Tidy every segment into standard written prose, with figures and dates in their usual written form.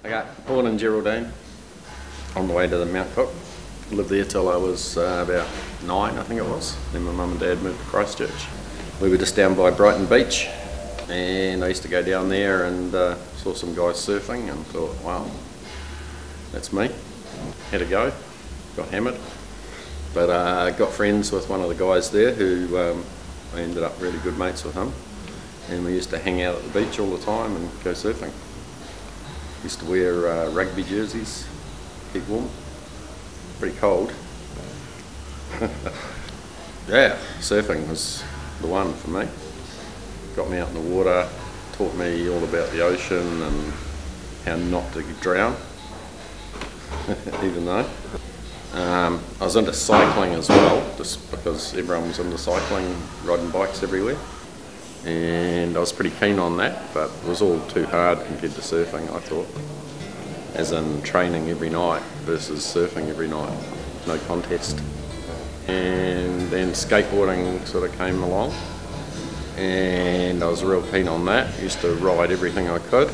I got born in Geraldine, on the way to the Mount Cook. Lived there till I was about 9, I think it was. Then my mum and dad moved to Christchurch. We were just down by Brighton Beach, and I used to go down there and saw some guys surfing and thought, wow, that's me. Had a go, got hammered. But I got friends with one of the guys there who I ended up really good mates with him. And we used to hang out at the beach all the time and go surfing. Used to wear rugby jerseys, keep warm. Pretty cold. Yeah, surfing was the one for me. Got me out in the water, taught me all about the ocean and how not to drown, even though. I was into cycling as well, just because everyone was into cycling, riding bikes everywhere. And I was pretty keen on that, but it was all too hard compared to surfing, I thought. As in training every night versus surfing every night, no contest. And then skateboarding sort of came along, and I was real keen on that. Used to ride everything I could.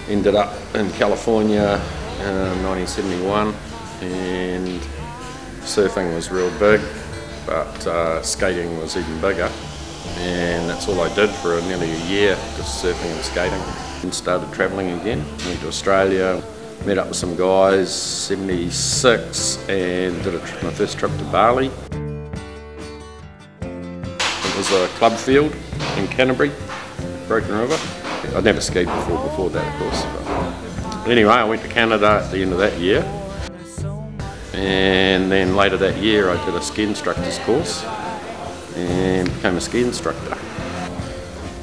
Ended up in California in 1971, and surfing was real big, but skating was even bigger. And that's all I did for nearly a year, just surfing and skating. And started travelling again, went to Australia, met up with some guys, 76, and did my first trip to Bali. It was a club field in Canterbury, Broken River. I'd never skied before that, of course. But anyway, I went to Canada at the end of that year. And then later that year I did a ski instructor's course and became a ski instructor.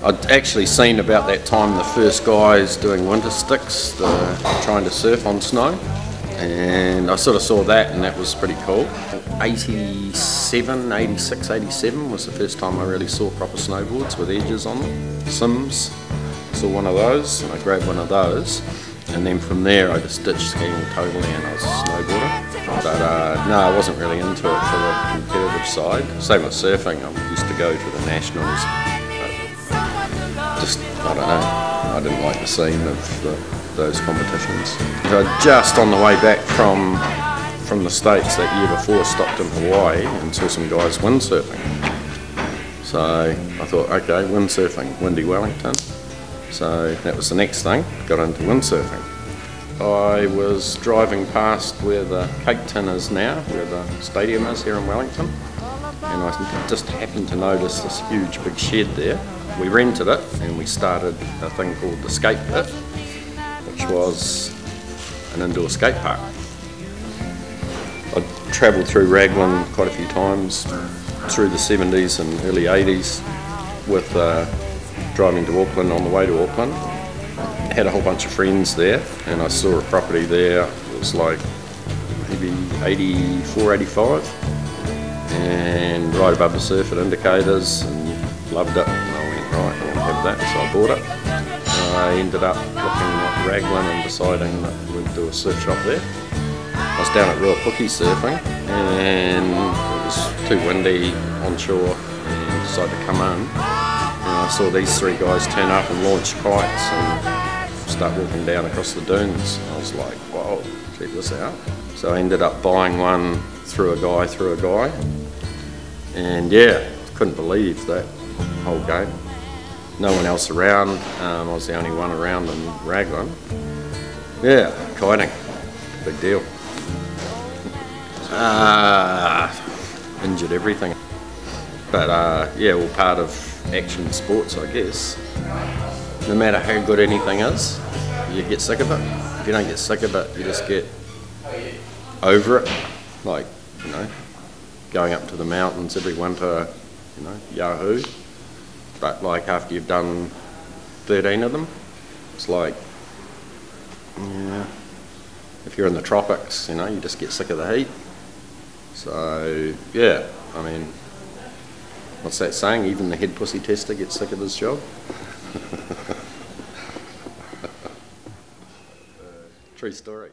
I'd actually seen about that time the first guys doing winter sticks, trying to surf on snow, and I sort of saw that, and that was pretty cool. 87, 86, 87 was the first time I really saw proper snowboards with edges on them. Sims, saw one of those, and I grabbed one of those, and then from there I just ditched skiing totally and I was a snowboarder. But no, I wasn't really into it for the competitive side. Same with surfing, I used to go to the nationals. Just, I don't know, I didn't like the scene of those competitions. Just on the way back from the States that year before, stopped in Hawaii and saw some guys windsurfing. So I thought, okay, windsurfing, windy Wellington. So that was the next thing, got into windsurfing. I was driving past where the cake tin is now, where the stadium is here in Wellington, and I just happened to notice this huge big shed there. We rented it and we started a thing called the skate pit, which was an indoor skate park. I travelled through Raglan quite a few times through the 70s and early 80s with driving to Auckland on the way to Auckland. Had a whole bunch of friends there, and I saw a property there. It was like maybe 84, 85, and right above the surf at Indicators, and loved it. And I went, right, I want to have that, so I bought it. I ended up looking at Raglan and deciding that we'd do a surf shop there. I was down at Ruapiki surfing, and it was too windy onshore, and decided to come in. And I saw these three guys turn up and launch kites and start walking down across the dunes. I was like, whoa, check this out. So I ended up buying one through a guy, and yeah, couldn't believe that whole game. No one else around, I was the only one around in Raglan. Yeah, kiting, big deal. Injured everything. But yeah, all part of action sports, I guess. No matter how good anything is, you get sick of it. If you don't get sick of it, you just get over it. Like, you know, going up to the mountains every winter, you know, yahoo. But like after you've done 13 of them, it's like, yeah, if you're in the tropics, you know, you just get sick of the heat. So, yeah, I mean, what's that saying? Even the head pussy tester gets sick of his job. True story.